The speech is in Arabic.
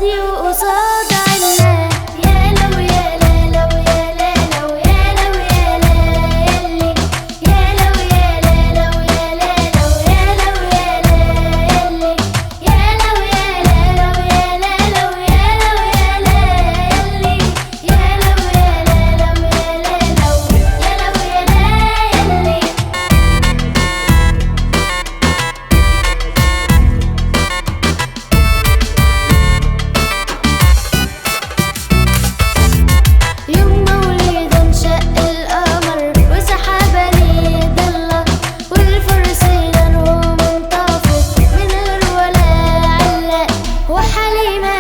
قصادي وقصاد عنا. يا لو يا لا لو يا لا لو يا لو يا لا يلي. يا لو يا لا لو يا لا لو يا لو يا لا يلي. يا لو يا لا لو يا لا لو يا لو يا لا يلي. يا لو يا لا لو يا لا لو يا لو يا لا يلي. يوم مولد انشق القمر وسحابة ليه ضلة، والفرس نارهم انطفت من غير ولا علق، وحليمة